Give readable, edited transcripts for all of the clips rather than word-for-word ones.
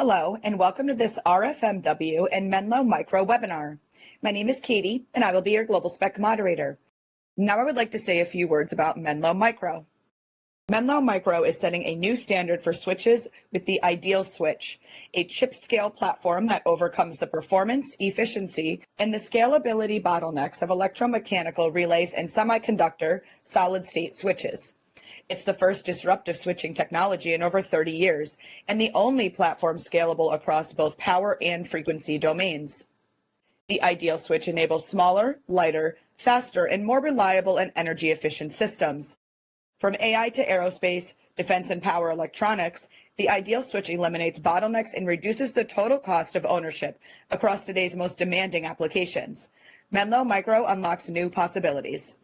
Hello, and welcome to this RFMW and Menlo Micro webinar. My name is Katie, and I will be your Global Spec moderator. Now I would like to say a few words about Menlo Micro. Menlo Micro is setting a new standard for switches with the Ideal Switch, a chip-scale platform that overcomes the performance, efficiency, and the scalability bottlenecks of electromechanical relays and semiconductor solid-state switches. It's the first disruptive switching technology in over 30 years, and the only platform scalable across both power and frequency domains. The Ideal Switch enables smaller, lighter, faster, and more reliable and energy-efficient systems. From AI to aerospace, defense, and power electronics, the Ideal Switch eliminates bottlenecks and reduces the total cost of ownership across today's most demanding applications. Menlo Micro unlocks new possibilities.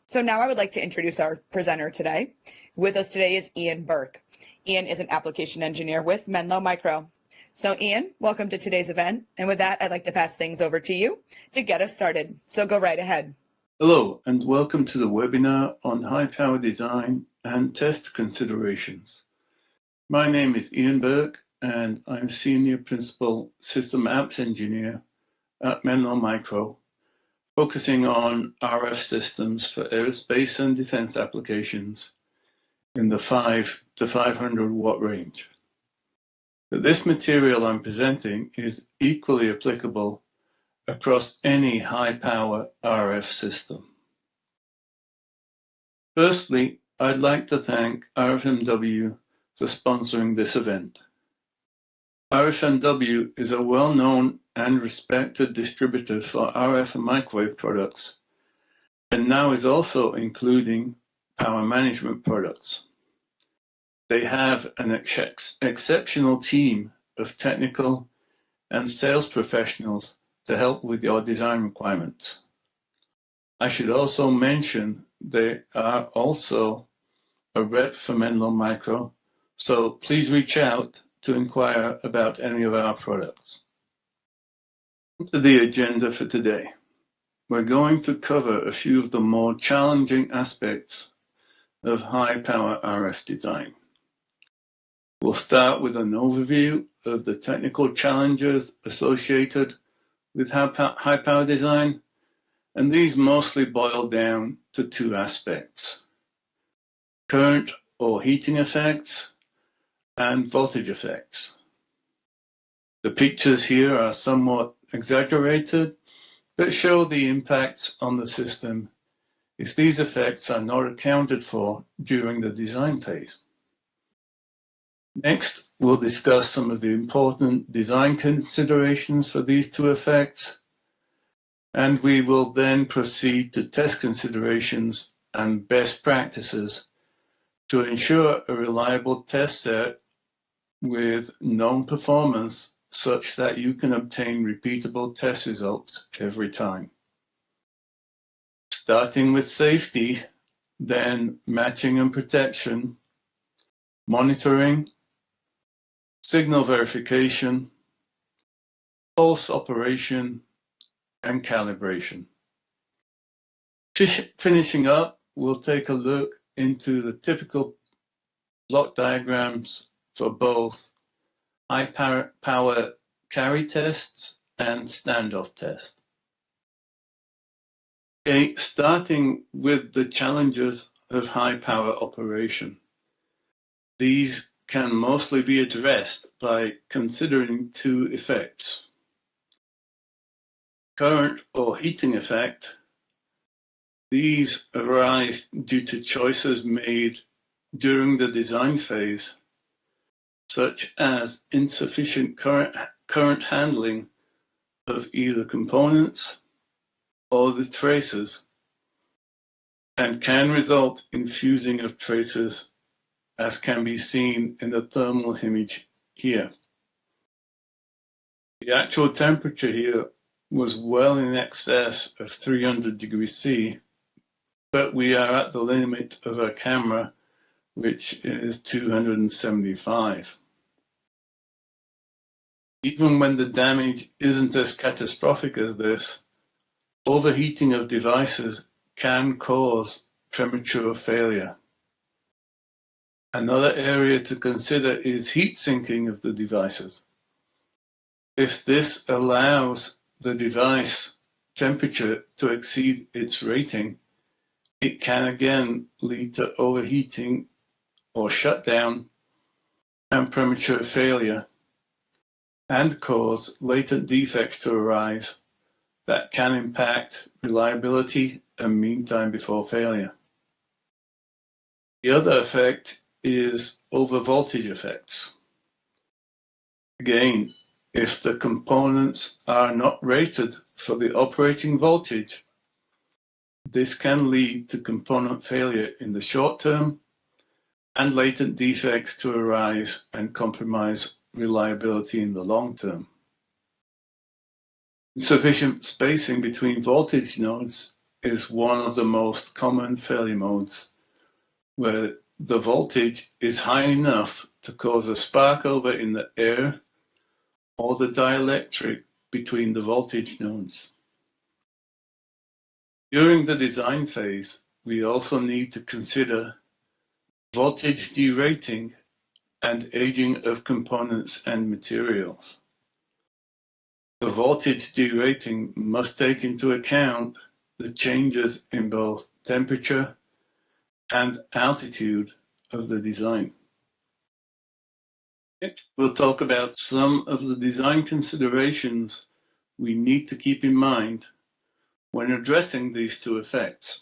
So now I would like to introduce our presenter today. With us today is Ian Burke. Ian is an application engineer with Menlo Micro. So Ian, welcome to today's event. And with that, I'd like to pass things over to you to get us started. So go right ahead. Hello, and welcome to the webinar on high power design and test considerations. My name is Ian Burke, and I'm Senior Principal System Apps Engineer at Menlo Micro, focusing on RF systems for aerospace and defense applications in the 5 to 500 watt range. But this material I'm presenting is equally applicable across any high power RF system. Firstly, I'd like to thank RFMW for sponsoring this event. RFMW is a well-known and respected distributor for RF and microwave products, and now is also including power management products. They have an exceptional team of technical and sales professionals to help with your design requirements. I should also mention they are also a rep for Menlo Micro, so please reach out to inquire about any of our products. To the agenda for today. We're going to cover a few of the more challenging aspects of high power RF design. We'll start with an overview of the technical challenges associated with high power design, and these mostly boil down to two aspects: current or heating effects and voltage effects. The pictures here are somewhat exaggerated, but show the impacts on the system if these effects are not accounted for during the design phase. Next, we'll discuss some of the important design considerations for these two effects, and we will then proceed to test considerations and best practices to ensure a reliable test set with known performance such that you can obtain repeatable test results every time. Starting with safety, then matching and protection, monitoring, signal verification, pulse operation, and calibration. Finishing up, we'll take a look into the typical block diagrams for both high power carry tests and standoff tests. Okay, starting with the challenges of high power operation. These can mostly be addressed by considering two effects: current or heating effect. These arise due to choices made during the design phase, such as insufficient current handling of either components or the traces, and can result in fusing of traces, as can be seen in the thermal image here. The actual temperature here was well in excess of 300 degrees C, but we are at the limit of our camera, which is 275. Even when the damage isn't as catastrophic as this, overheating of devices can cause premature failure. Another area to consider is heat sinking of the devices. If this allows the device temperature to exceed its rating, it can again lead to overheating or shutdown and premature failure, and cause latent defects to arise that can impact reliability and mean time before failure. The other effect is overvoltage effects. Again, if the components are not rated for the operating voltage, this can lead to component failure in the short term and latent defects to arise and compromise reliability in the long term. Insufficient spacing between voltage nodes is one of the most common failure modes, where the voltage is high enough to cause a spark over in the air or the dielectric between the voltage nodes. During the design phase, we also need to consider voltage derating and aging of components and materials. The voltage derating must take into account the changes in both temperature and altitude of the design. Next, we'll talk about some of the design considerations we need to keep in mind when addressing these two effects.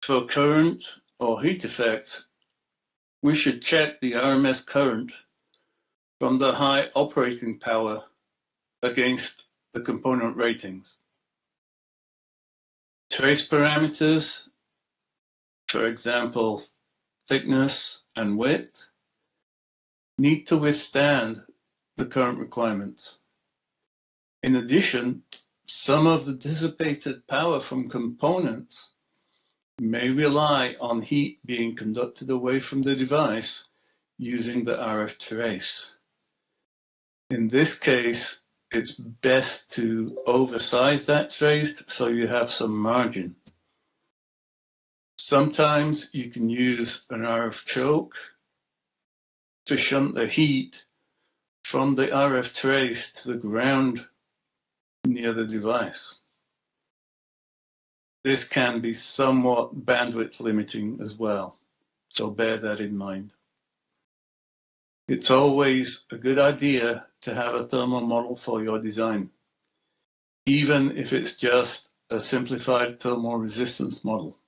For current or heat effects, we should check the RMS current from the high operating power against the component ratings. Trace parameters, for example, thickness and width, need to withstand the current requirements. In addition, some of the dissipated power from components may rely on heat being conducted away from the device using the RF trace. In this case, it's best to oversize that trace so you have some margin. Sometimes you can use an RF choke to shunt the heat from the RF trace to the ground near the device. This can be somewhat bandwidth limiting as well, so bear that in mind. It's always a good idea to have a thermal model for your design, even if it's just a simplified thermal resistance model.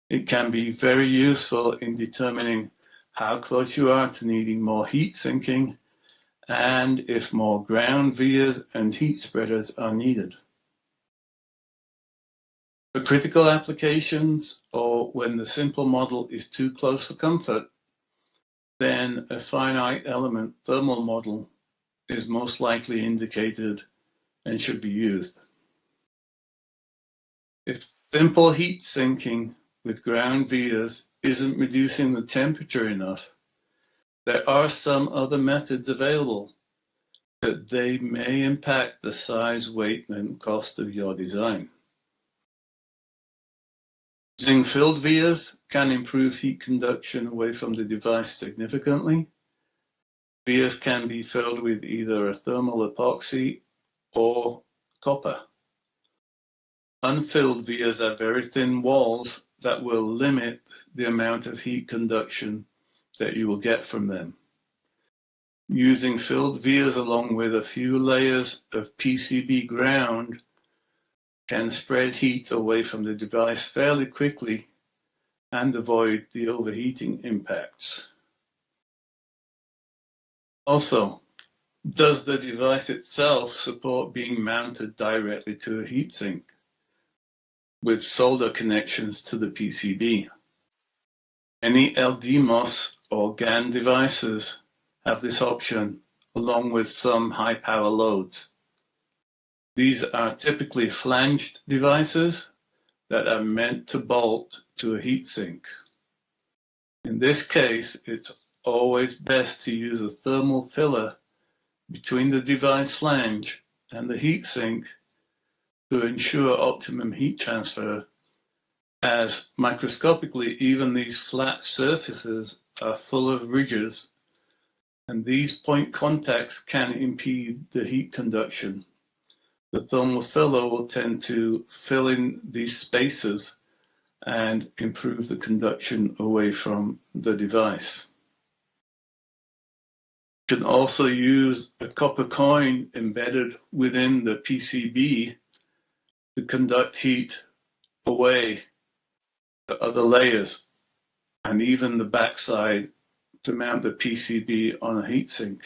It can be very useful in determining how close you are to needing more heat sinking and if more ground vias and heat spreaders are needed. For critical applications, or when the simple model is too close for comfort, then a finite element thermal model is most likely indicated and should be used. If simple heat sinking with ground vias isn't reducing the temperature enough, there are some other methods available, but they may impact the size, weight, and cost of your design. Using filled vias can improve heat conduction away from the device significantly. Vias can be filled with either a thermal epoxy or copper. Unfilled vias have very thin walls that will limit the amount of heat conduction that you will get from them. Using filled vias along with a few layers of PCB ground can spread heat away from the device fairly quickly and avoid the overheating impacts. Also, does the device itself support being mounted directly to a heatsink with solder connections to the PCB? Any LDMOS or GaN devices have this option, along with some high power loads. These are typically flanged devices that are meant to bolt to a heatsink. In this case, it's always best to use a thermal filler between the device flange and the heatsink to ensure optimum heat transfer as microscopically even these flat surfaces are full of ridges, and these point contacts can impede the heat conduction. The thermal filler will tend to fill in these spaces and improve the conduction away from the device. You can also use a copper coin embedded within the PCB to conduct heat away to other layers, and even the backside to mount the PCB on a heatsink.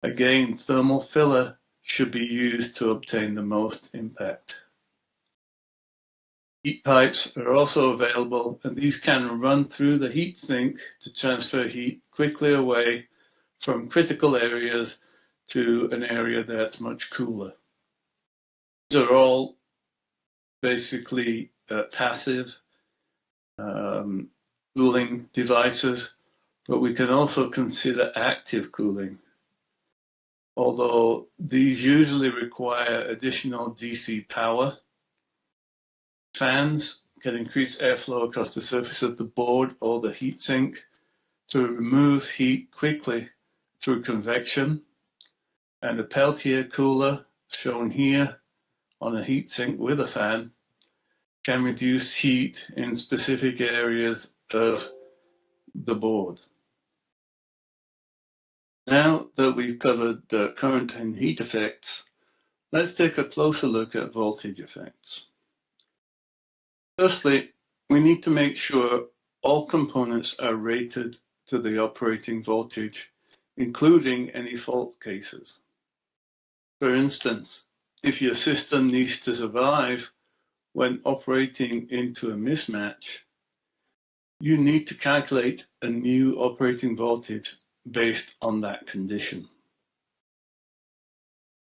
Again, thermal filler should be used to obtain the most impact. Heat pipes are also available, and these can run through the heatsink to transfer heat quickly away from critical areas to an area that's much cooler. These are all basically passive cooling devices, but we can also consider active cooling, although these usually require additional DC power. Fans can increase airflow across the surface of the board or the heatsink to remove heat quickly through convection, and a Peltier cooler, shown here on a heatsink with a fan, can reduce heat in specific areas of the board. Now that we've covered the current and heat effects, let's take a closer look at voltage effects. Firstly, we need to make sure all components are rated to the operating voltage, including any fault cases. For instance, if your system needs to survive when operating into a mismatch, you need to calculate a new operating voltage based on that condition.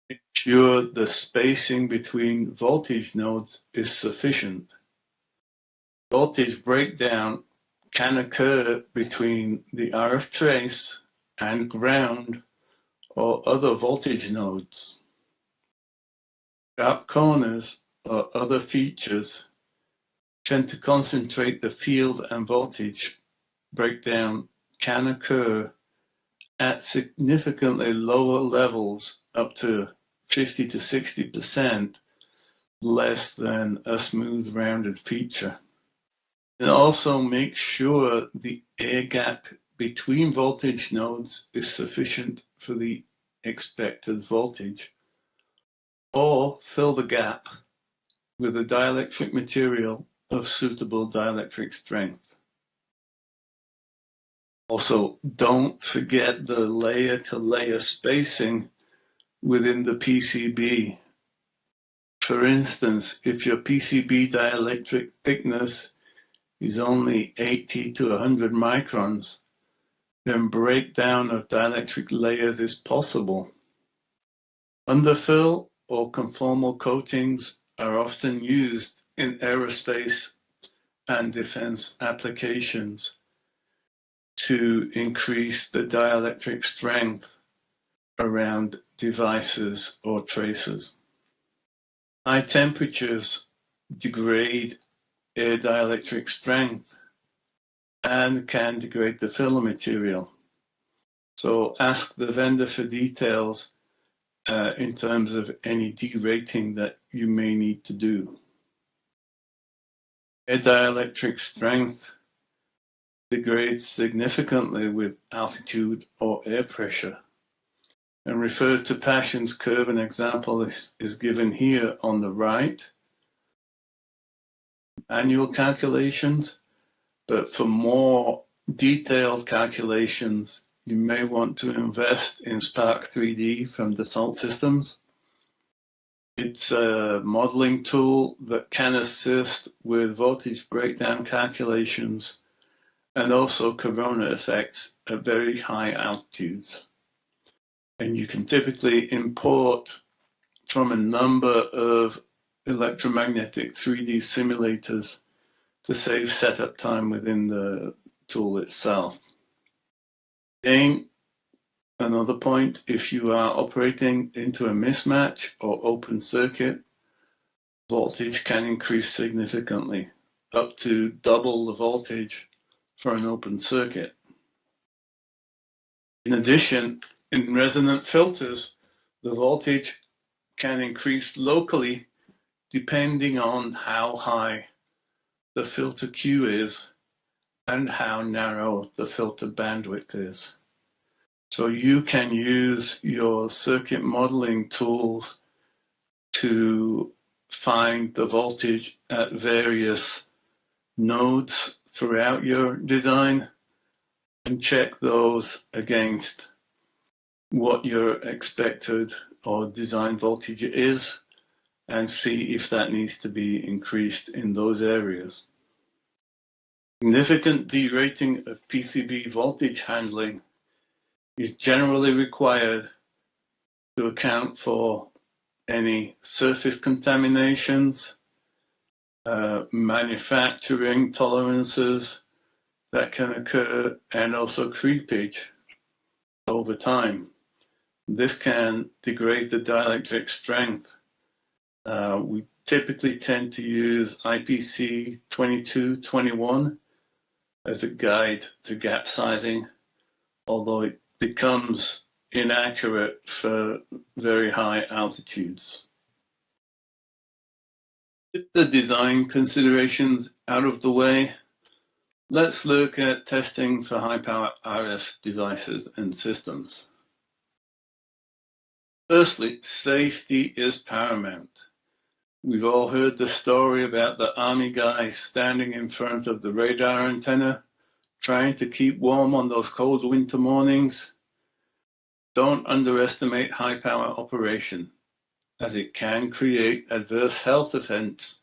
Ensure the spacing between voltage nodes is sufficient. Voltage breakdown can occur between the RF trace and ground or other voltage nodes. Sharp corners or other features tend to concentrate the field, and voltage breakdown can occur at significantly lower levels, up to 50 to 60% less than a smooth rounded feature. And also make sure the air gap between voltage nodes is sufficient for the expected voltage, or fill the gap with a dielectric material of suitable dielectric strength. Also, don't forget the layer-to-layer spacing within the PCB. For instance, if your PCB dielectric thickness is only 80 to 100 microns, then breakdown of dielectric layers is possible. Underfill or conformal coatings are often used in aerospace and defense applications to increase the dielectric strength around devices or traces. High temperatures degrade air dielectric strength and can degrade the filler material. So ask the vendor for details in terms of any derating that you may need to do. Air dielectric strength degrades significantly with altitude or air pressure. And refer to Paschen's curve. An example is given here on the right. Annual calculations, but for more detailed calculations, you may want to invest in Spark 3D from Dassault Systems. It's a modeling tool that can assist with voltage breakdown calculations and also corona effects at very high altitudes. And you can typically import from a number of electromagnetic 3D simulators to save setup time within the tool itself. Again, another point, if you are operating into a mismatch or open circuit, voltage can increase significantly. up to double the voltage for an open circuit. In addition, in resonant filters, the voltage can increase locally depending on how high the filter Q is and how narrow the filter bandwidth is. So you can use your circuit modeling tools to find the voltage at various nodes throughout your design and check those against what your expected or design voltage is and see if that needs to be increased in those areas. Significant derating of PCB voltage handling is generally required to account for any surface contaminations, manufacturing tolerances that can occur, and also creepage over time. This can degrade the dielectric strength. We typically tend to use IPC 2221 as a guide to gap sizing, although it becomes inaccurate for very high altitudes. With the design considerations out of the way, let's look at testing for high-power RF devices and systems. Firstly, safety is paramount. We've all heard the story about the army guy standing in front of the radar antenna, trying to keep warm on those cold winter mornings. Don't underestimate high-power operation, as it can create adverse health events,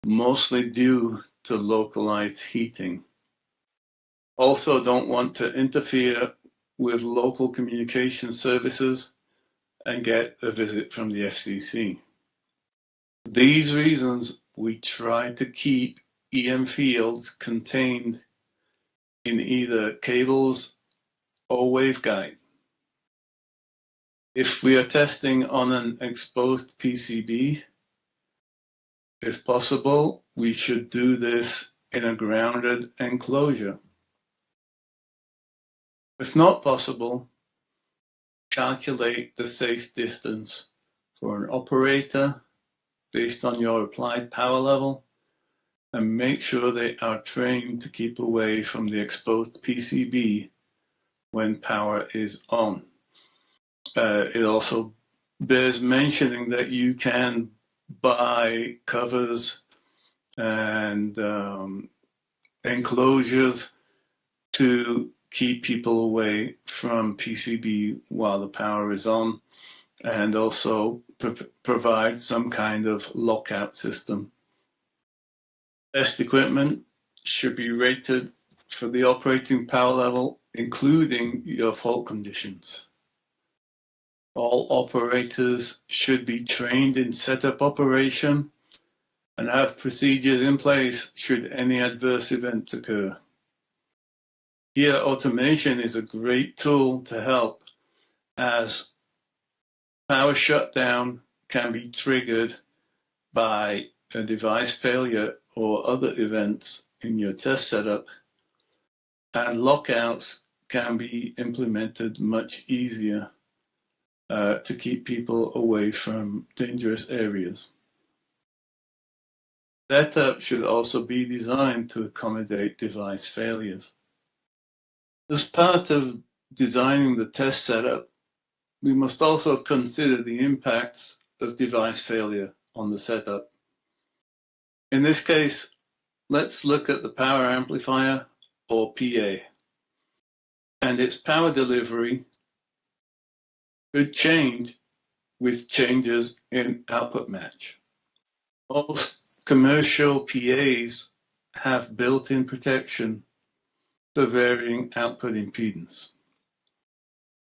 mostly due to localized heating. Also, don't want to interfere with local communication services and get a visit from the FCC. For these reasons, we try to keep EM fields contained in either cables or waveguide. If we are testing on an exposed PCB, if possible, we should do this in a grounded enclosure. If not possible, calculate the safe distance for an operator based on your applied power level and make sure they are trained to keep away from the exposed PCB when power is on. It also bears mentioning that you can buy covers and enclosures to keep people away from PCB while the power is on, and also provide some kind of lockout system. Test equipment should be rated for the operating power level, including your fault conditions. All operators should be trained in setup operation and have procedures in place should any adverse events occur. Here, automation is a great tool to help, as power shutdown can be triggered by a device failure or other events in your test setup, and lockouts can be implemented much easier to keep people away from dangerous areas. Setup should also be designed to accommodate device failures. As part of designing the test setup, we must also consider the impacts of device failure on the setup. In this case, let's look at the power amplifier, or PA, and its power delivery could change with changes in output match. Most commercial PAs have built-in protection for varying output impedance.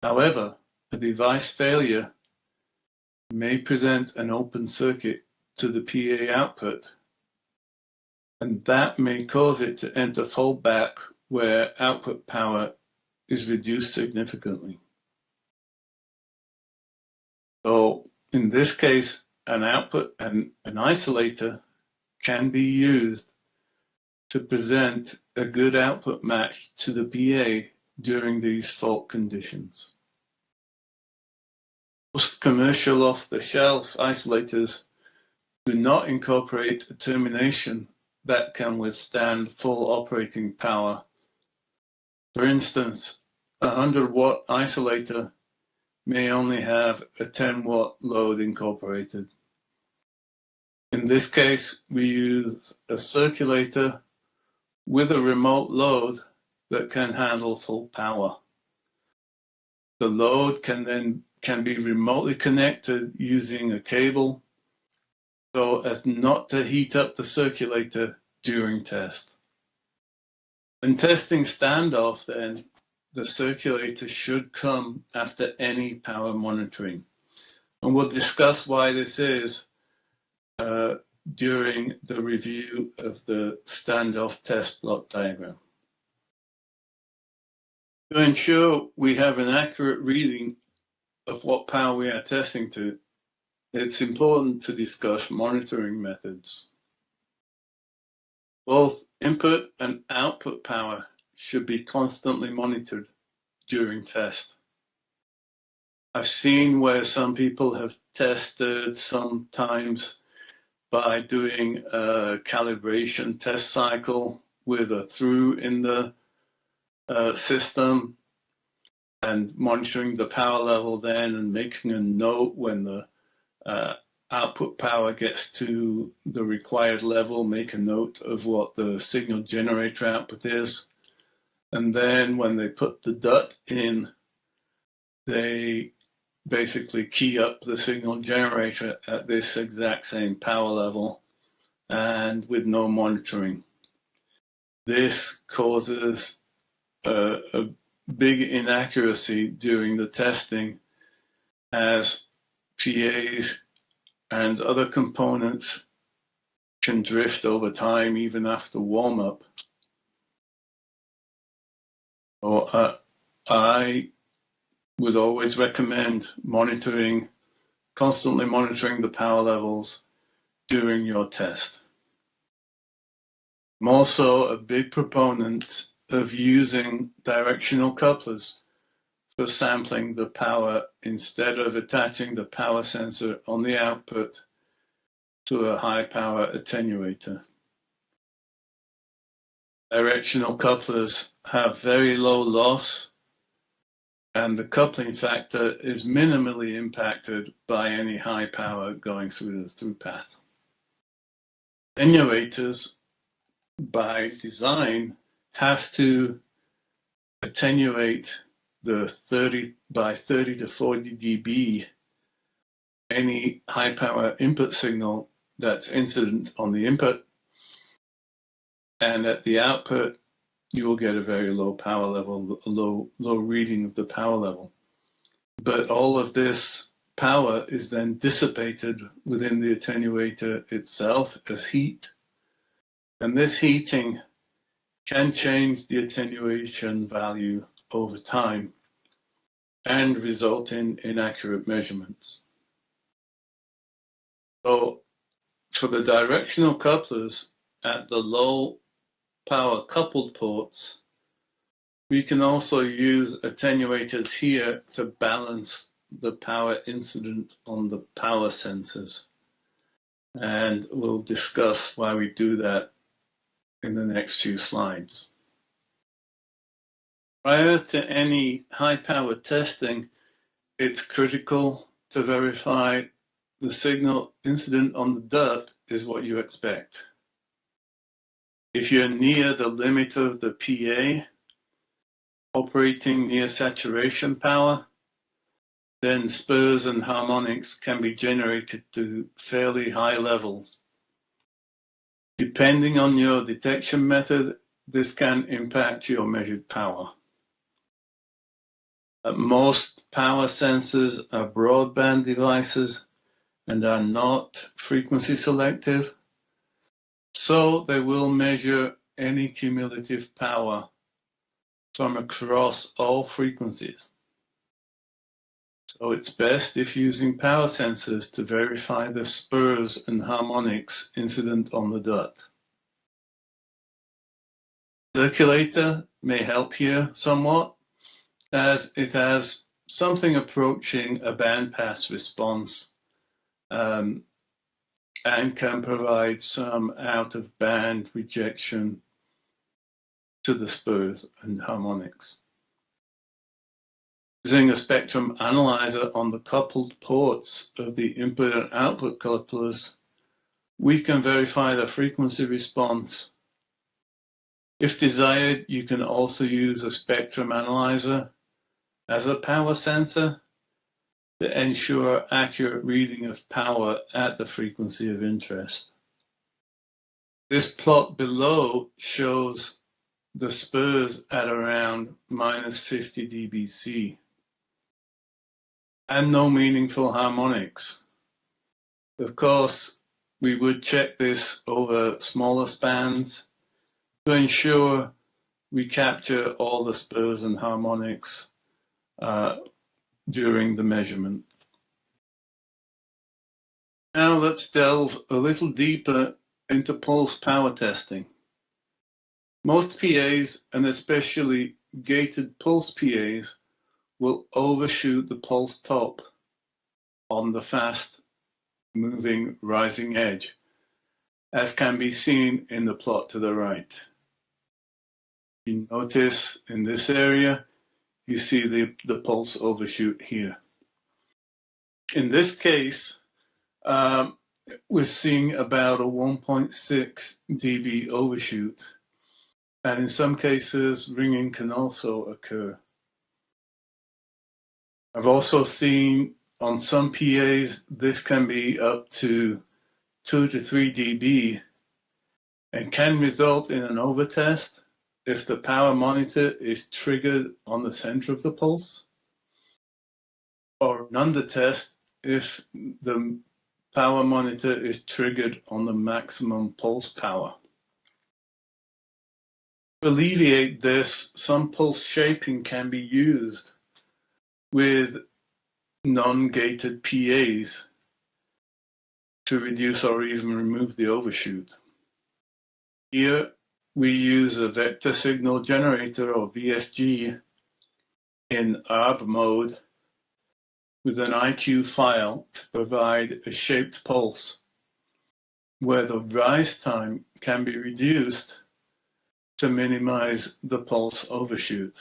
However, a device failure may present an open circuit to the PA output, and that may cause it to enter fallback where output power is reduced significantly. So in this case, an output and an isolator can be used to present a good output match to the PA during these fault conditions. Most commercial off-the-shelf isolators do not incorporate a termination that can withstand full operating power. For instance, a 100-watt isolator may only have a 10-watt load incorporated. In this case, we use a circulator with a remote load that can handle full power. The load can be remotely connected using a cable so as not to heat up the circulator during test. When testing standoff, then, the circulator should come after any power monitoring. And we'll discuss why this is during the review of the standoff test block diagram. To ensure we have an accurate reading of what power we are testing to, it's important to discuss monitoring methods. Both input and output power should be constantly monitored during test. I've seen where some people have tested sometimes by doing a calibration test cycle with a through in the system and monitoring the power level then and making a note when the output power gets to the required level, make a note of what the signal generator output is. And then when they put the DUT in, they basically key up the signal generator at this exact same power level and with no monitoring. This causes a big inaccuracy during the testing as PAs and other components can drift over time even after warm-up. So I would always recommend constantly monitoring the power levels during your test. I'm also a big proponent of using directional couplers for sampling the power instead of attaching the power sensor on the output to a high power attenuator. Directional couplers have very low loss and the coupling factor is minimally impacted by any high power going through the through path. Attenuators, by design, have to attenuate the 30 to 40 dB any high power input signal that's incident on the input, and at the output you will get a very low power level, a low reading of the power level. But all of this power is then dissipated within the attenuator itself as heat, and this heating can change the attenuation value over time and result in inaccurate measurements. So for the directional couplers at the low power coupled ports, we can also use attenuators here to balance the power incident on the power sensors. And we'll discuss why we do that in the next few slides. Prior to any high power testing, it's critical to verify the signal incident on the DUT is what you expect. If you're near the limit of the PA, operating near saturation power, then spurs and harmonics can be generated to fairly high levels. Depending on your detection method, this can impact your measured power. Most power sensors are broadband devices and are not frequency selective, so they will measure any cumulative power from across all frequencies. So it's best if using power sensors to verify the spurs and harmonics incident on the DUT. Circulator may help here somewhat, as it has something approaching a bandpass response and can provide some out-of-band rejection to the spurs and harmonics. Using a spectrum analyzer on the coupled ports of the input and output couplers, we can verify the frequency response. If desired, you can also use a spectrum analyzer as a power sensor to ensure accurate reading of power at the frequency of interest. This plot below shows the spurs at around -50 dBc and no meaningful harmonics. Of course, we would check this over smaller spans to ensure we capture all the spurs and harmonics during the measurement. Now let's delve a little deeper into pulse power testing. Most PAs, and especially gated pulse PAs, will overshoot the pulse top on the fast moving rising edge, as can be seen in the plot to the right. You notice in this area, you see the pulse overshoot here. In this case, we're seeing about a 1.6 dB overshoot, and in some cases, ringing can also occur. I've also seen on some PAs, this can be up to 2 to 3 dB and can result in an overtest if the power monitor is triggered on the center of the pulse, or an undertest if the power monitor is triggered on the maximum pulse power. To alleviate this, some pulse shaping can be used with non-gated PAs to reduce or even remove the overshoot. Here we use a vector signal generator, or VSG, in ARB mode with an IQ file to provide a shaped pulse where the rise time can be reduced to minimize the pulse overshoot.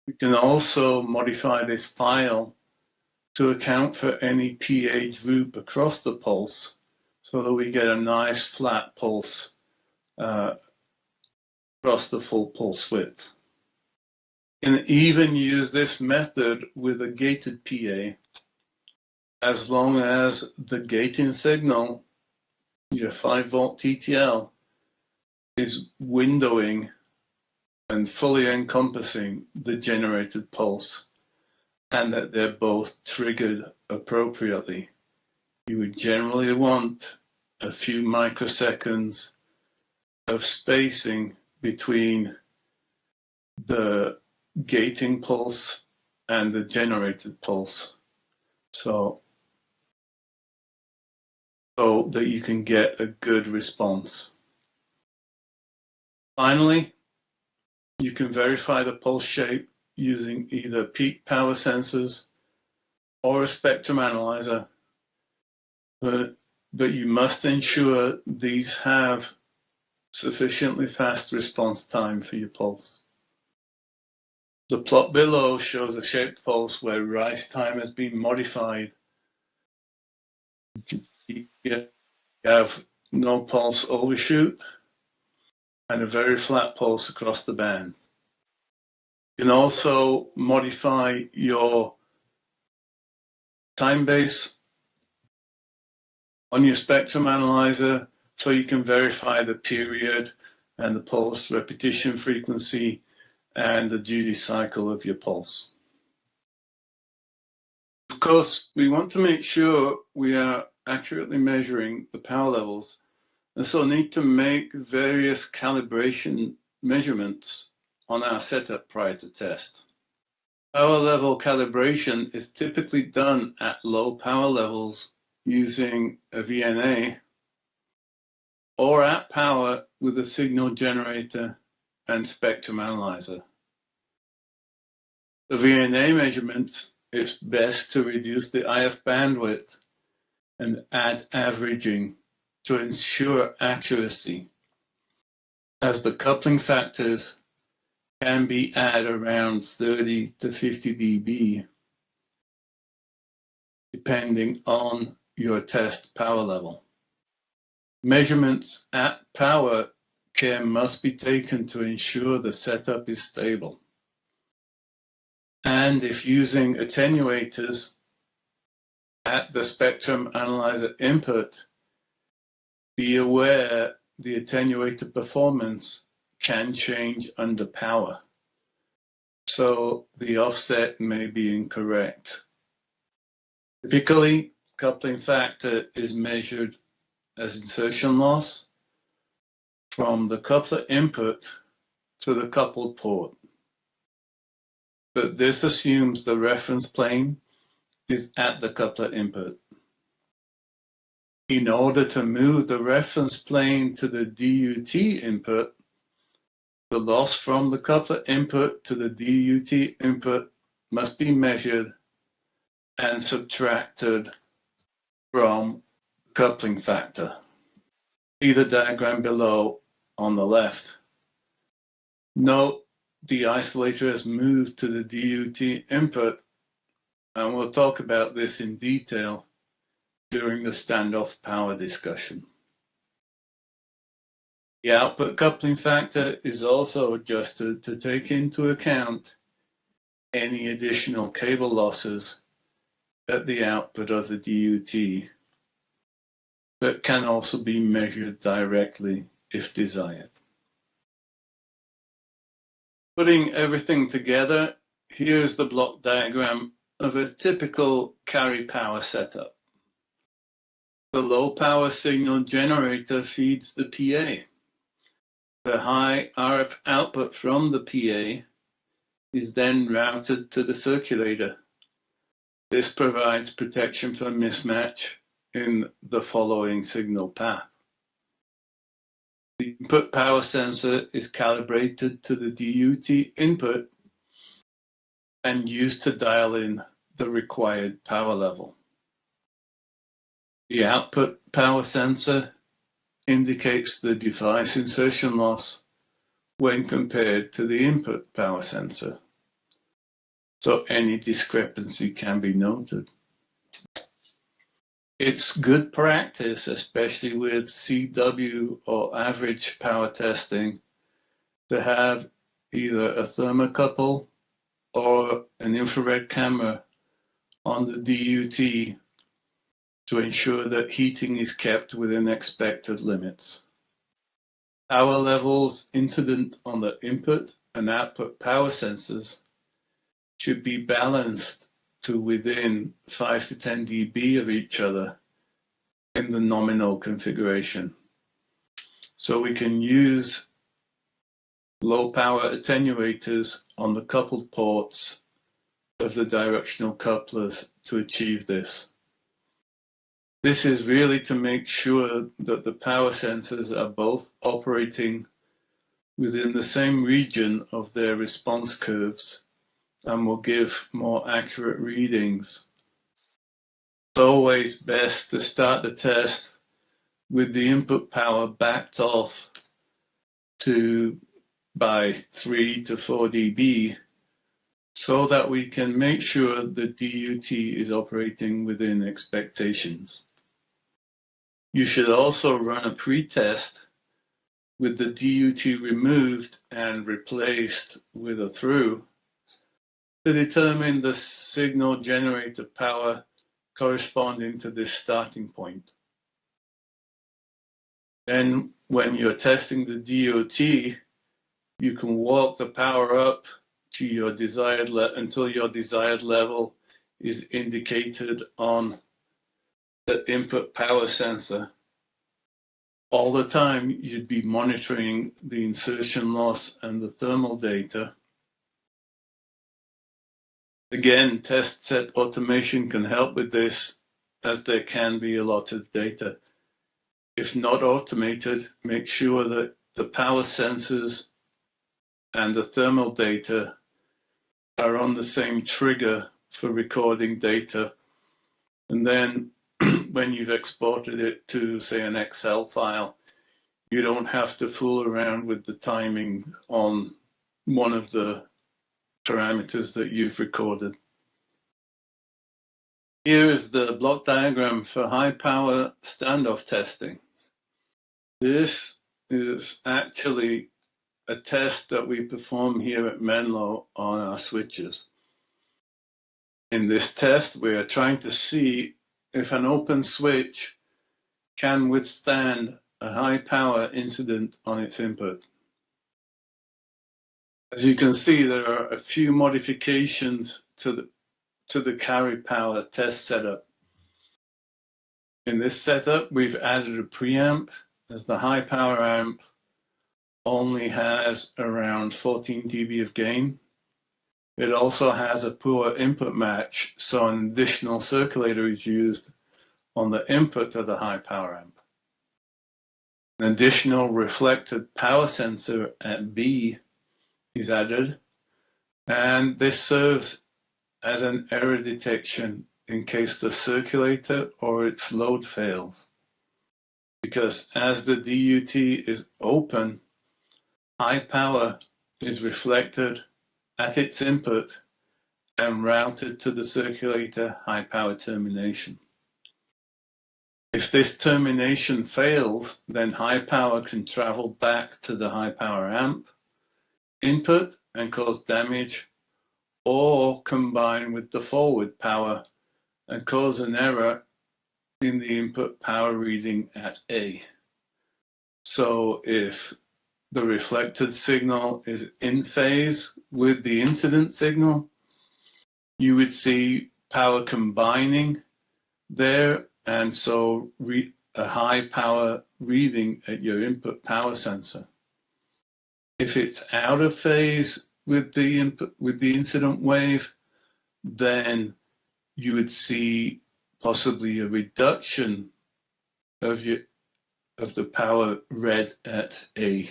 We can also modify this file to account for any PA droop across the pulse so that we get a nice flat pulse across the full pulse width. You can even use this method with a gated PA as long as the gating signal, your 5-volt TTL, is windowing and fully encompassing the generated pulse, and that they're both triggered appropriately. You would generally want a few microseconds of spacing between the gating pulse and the generated pulse, so that you can get a good response. Finally, you can verify the pulse shape using either peak power sensors or a spectrum analyzer, but you must ensure these have sufficiently fast response time for your pulse. The plot below shows a shaped pulse where rise time has been modified. You have no pulse overshoot and a very flat pulse across the band. You can also modify your time base on your spectrum analyzer so you can verify the period and the pulse repetition frequency and the duty cycle of your pulse. Of course, we want to make sure we are accurately measuring the power levels, and so need to make various calibration measurements on our setup prior to test. Power level calibration is typically done at low power levels using a VNA or at power with a signal generator and spectrum analyzer. For VNA measurements, it's best to reduce the IF bandwidth and add averaging to ensure accuracy, as the coupling factors can be at around 30 to 50 dB, depending on your test power level. Measurements at power care must be taken to ensure the setup is stable. And if using attenuators at the spectrum analyzer input, be aware the attenuator performance can change under power, so the offset may be incorrect. Typically, coupling factor is measured as insertion loss from the coupler input to the coupled port. But this assumes the reference plane is at the coupler input. In order to move the reference plane to the DUT input, the loss from the coupler input to the DUT input must be measured and subtracted from coupling factor. See the diagram below on the left. Note the isolator has moved to the DUT input, and we'll talk about this in detail during the standoff power discussion. The output coupling factor is also adjusted to take into account any additional cable losses at the output of the DUT, but can also be measured directly if desired. Putting everything together, here's the block diagram of a typical carry power setup. The low power signal generator feeds the PA. The high RF output from the PA is then routed to the circulator. This provides protection from mismatch in the following signal path. The input power sensor is calibrated to the DUT input and used to dial in the required power level. The output power sensor indicates the device insertion loss when compared to the input power sensor, so any discrepancy can be noted. It's good practice, especially with CW or average power testing, to have either a thermocouple or an infrared camera on the DUT to ensure that heating is kept within expected limits. Power levels incident on the input and output power sensors should be balanced to within 5 to 10 dB of each other in the nominal configuration. So we can use low power attenuators on the coupled ports of the directional couplers to achieve this. This is really to make sure that the power sensors are both operating within the same region of their response curves and will give more accurate readings. It's always best to start the test with the input power backed off by 3 to 4 dB so that we can make sure the DUT is operating within expectations. You should also run a pre-test with the DUT removed and replaced with a through to determine the signal generator power corresponding to this starting point. Then when you're testing the DUT, you can walk the power up to your desired until your desired level is indicated on the input power sensor. All the time you'd be monitoring the insertion loss and the thermal data. Again, test set automation can help with this, as there can be a lot of data. if not automated, make sure that the power sensors and the thermal data are on the same trigger for recording data. And then when you've exported it to, say, an Excel file, you don't have to fool around with the timing on one of the parameters that you've recorded. Here is the block diagram for high power standoff testing. This is actually a test that we perform here at Menlo on our switches. In this test, we are trying to see if an open switch can withstand a high power incident on its input. As you can see, there are a few modifications to the carry power test setup. In this setup, we've added a preamp, as the high power amp only has around 14 dB of gain. It also has a poor input match, so an additional circulator is used on the input of the high power amp. An additional reflected power sensor at B is added, and this serves as an error detection in case the circulator or its load fails. Because as the DUT is open, high power is reflected at its input and routed to the circulator high power termination. If this termination fails, then high power can travel back to the high power amp input and cause damage, or combine with the forward power and cause an error in the input power reading at A. So if the reflected signal is in phase with the incident signal, you would see power combining there, and so a high power reading at your input power sensor. If it's out of phase with the incident wave, then you would see possibly a reduction of the power read at the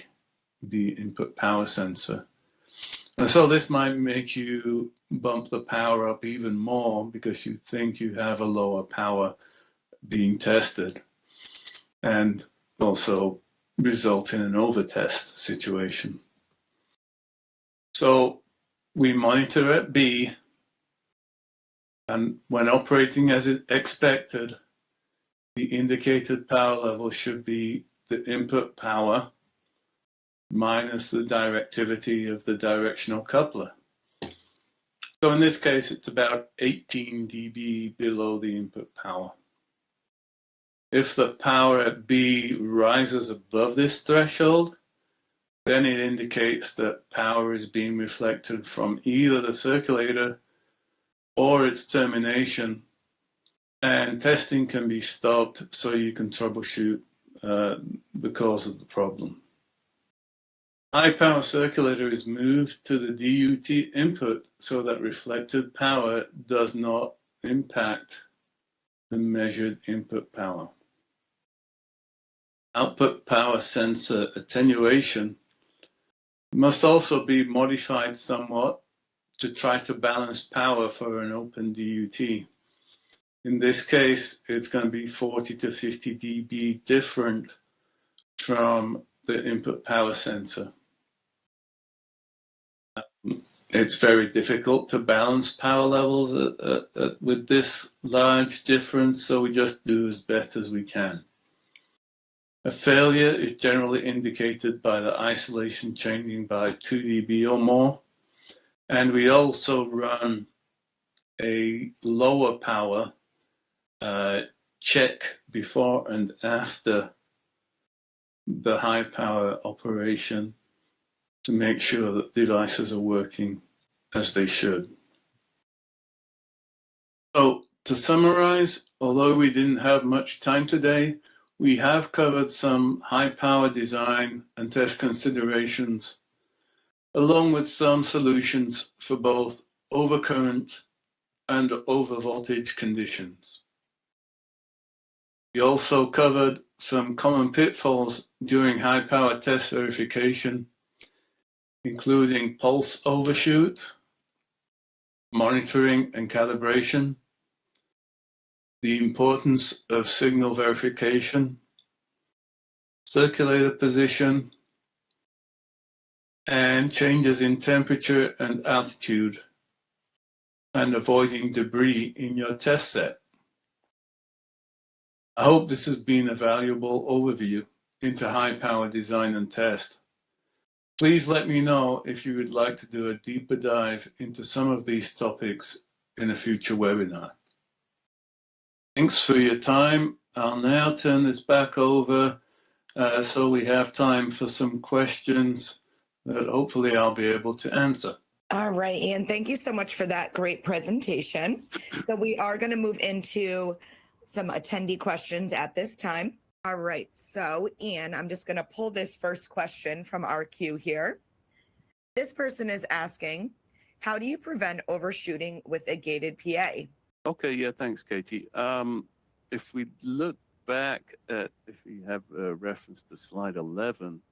input power sensor. And so this might make you bump the power up even more because you think you have a lower power being tested, and also result in an overtest situation. So we monitor at B, and when operating as expected, the indicated power level should be the input power minus the directivity of the directional coupler. So in this case, it's about 18 dB below the input power. If the power at B rises above this threshold, then it indicates that power is being reflected from either the circulator or its termination, and testing can be stopped so you can troubleshoot the cause of the problem. High power circulator is moved to the DUT input so that reflected power does not impact the measured input power. Output power sensor attenuation must also be modified somewhat to try to balance power for an open DUT. In this case, it's going to be 40 to 50 dB different from the input power sensor. It's very difficult to balance power levels with this large difference, so we just do as best as we can. A failure is generally indicated by the isolation changing by 2 dB or more, and we also run a lower power check before and after the high power operation to make sure that devices are working as they should. So to summarize, although we didn't have much time today, we have covered some high power design and test considerations, along with some solutions for both overcurrent and overvoltage conditions. We also covered some common pitfalls during high power test verification, including pulse overshoot, monitoring and calibration, the importance of signal verification, circulator position, and changes in temperature and altitude, and avoiding debris in your test set. I hope this has been a valuable overview into high power design and test. Please let me know if you would like to do a deeper dive into some of these topics in a future webinar. Thanks for your time. I'll now turn this back over so we have time for some questions that hopefully I'll be able to answer. All right, Ian, thank you so much for that great presentation. So we are going to move into some attendee questions at this time. All right, so Ian, I'm just going to pull this first question from our queue here. This person is asking, how do you prevent overshooting with a gated PA? Okay, yeah, thanks, Katie. If we look back at, if we have a reference to slide 11,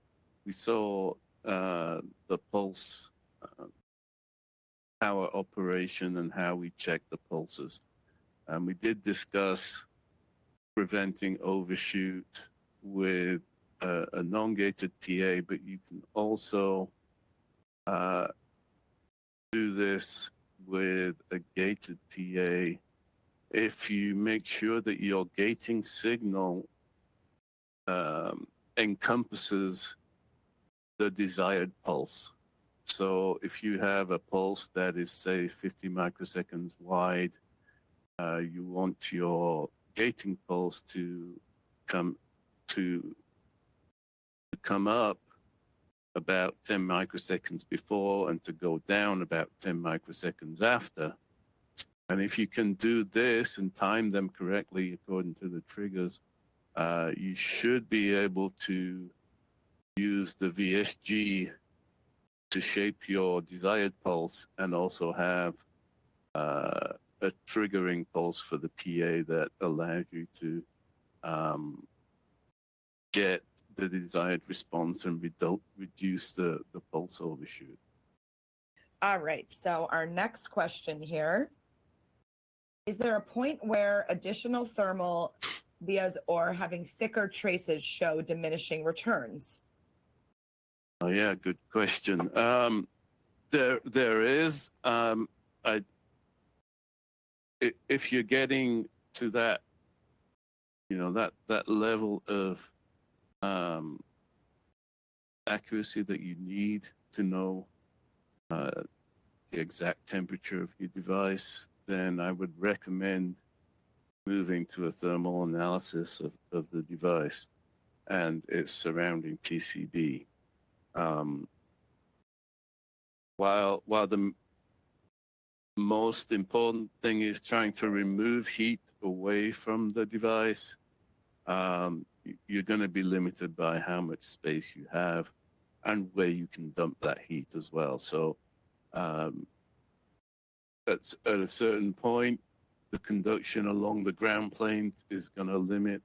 we saw the pulse power operation and how we check the pulses. And we did discuss preventing overshoot with a non-gated PA, but you can also do this with a gated PA if you make sure that your gating signal encompasses the desired pulse. So if you have a pulse that is, say, 50 microseconds wide, you want your gating pulse to come up about 10 microseconds before and to go down about 10 microseconds after. And if you can do this and time them correctly according to the triggers, you should be able to use the VSG to shape your desired pulse and also have a triggering pulse for the PA that allows you to get the desired response and reduce the pulse overshoot. All right, so our next question here. Is there a point where additional thermal vias or having thicker traces show diminishing returns? Oh yeah, good question. There is. If you're getting to that, that level of accuracy that you need to know the exact temperature of your device, then I would recommend moving to a thermal analysis of the device and its surrounding PCB. While the most important thing is trying to remove heat away from the device, you're going to be limited by how much space you have and where you can dump that heat as well. So at a certain point, the conduction along the ground plane is going to limit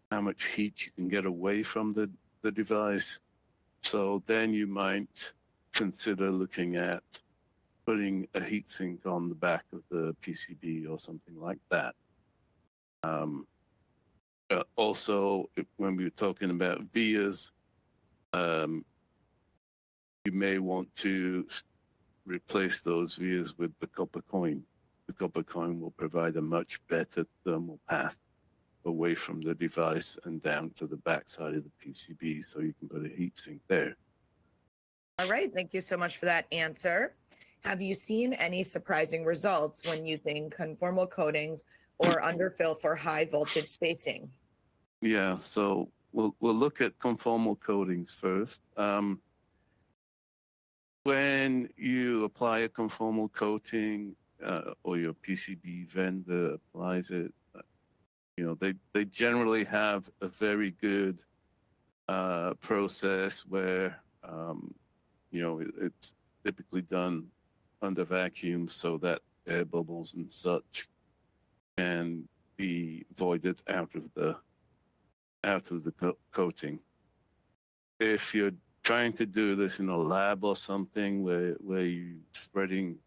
how much heat you can get away from the device. So then you might consider looking at putting a heatsink on the back of the PCB or something like that. Also, when we were talking about vias, you may want to replace those vias with the copper coin. The copper coin will provide a much better thermal path away from the device and down to the back side of the PCB, so you can put a heatsink there. All right, thank you so much for that answer. Have you seen any surprising results when using conformal coatings or underfill for high voltage spacing? Yeah, so we'll look at conformal coatings first. When you apply a conformal coating or your PCB vendor applies it, they generally have a very good process where it's typically done under vacuum so that air bubbles and such can be voided out of the out of the coating. If you're trying to do this in a lab or something where you're spreading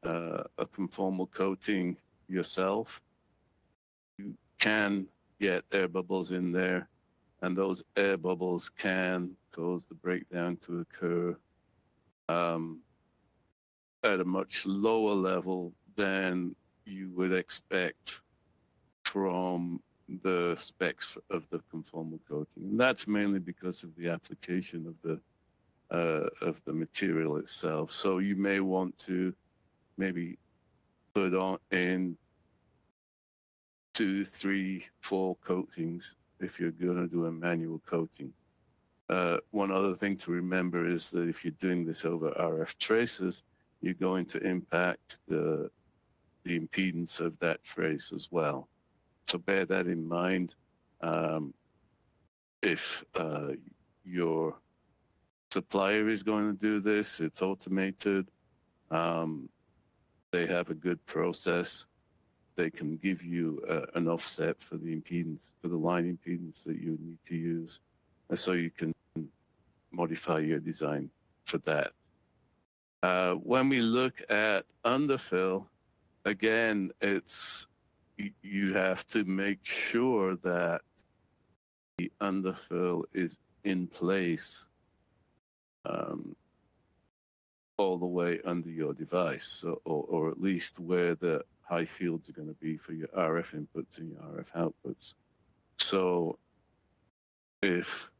a conformal coating yourself, you can get air bubbles in there, and those air bubbles can cause the breakdown to occur at a much lower level than you would expect from the specs of the conformal coating. And that's mainly because of the application of the material itself. So you may want to maybe put on in 2, 3, 4 coatings if you're going to do a manual coating. One other thing to remember is that if you're doing this over RF traces, you're going to impact the impedance of that trace as well. So bear that in mind. If your supplier is going to do this, it's automated. They have a good process. They can give you an offset for the impedance, for the line impedance that you need to use. And so you can modify your design for that. When we look at underfill, again, you have to make sure that the underfill is in place all the way under your device, so, or at least where the high fields are going to be for your RF inputs and your RF outputs. So if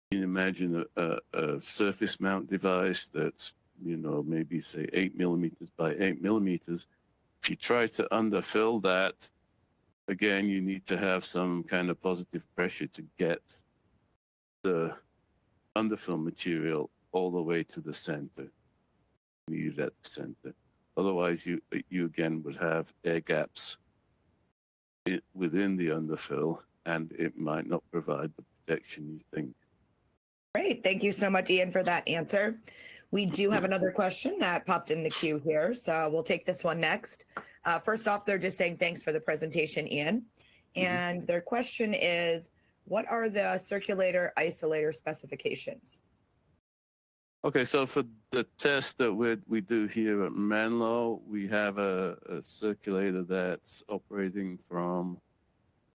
you can imagine a surface mount device that's, you know, maybe say 8 millimeters by 8 millimeters, if you try to underfill that, again, you need to have some kind of positive pressure to get the underfill material all the way to the center. You need it at the center. Otherwise, you again would have air gaps within the underfill, and it might not provide the protection you think. Great. Thank you so much, Ian, for that answer. We do have another question that popped in the queue here, so we'll take this one next. First off, they're just saying thanks for the presentation, Ian. And their question is, what are the circulator isolator specifications? Okay, so for the test that we do here at Menlo, we have a circulator that's operating from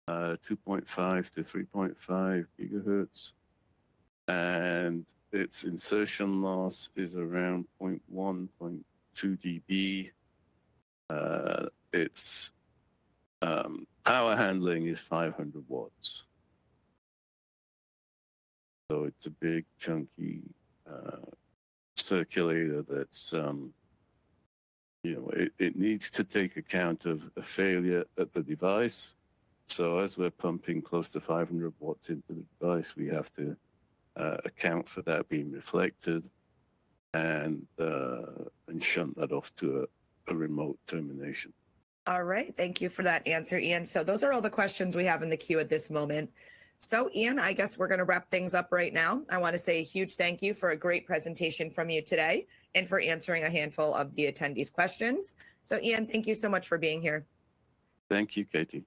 2.5 to 3.5 gigahertz, and its insertion loss is around 0.1, 0.2 dB. Its power handling is 500 watts. So it's a big, chunky circulator that's, you know, it needs to take account of a failure at the device. So as we're pumping close to 500 watts into the device, we have to account for that being reflected and shunt that off to a remote termination. All right. Thank you for that answer, Ian. So those are all the questions we have in the queue at this moment. So Ian, I guess we're going to wrap things up right now. I want to say a huge thank you for a great presentation from you today and for answering a handful of the attendees' questions. So Ian, thank you so much for being here. Thank you, Katie.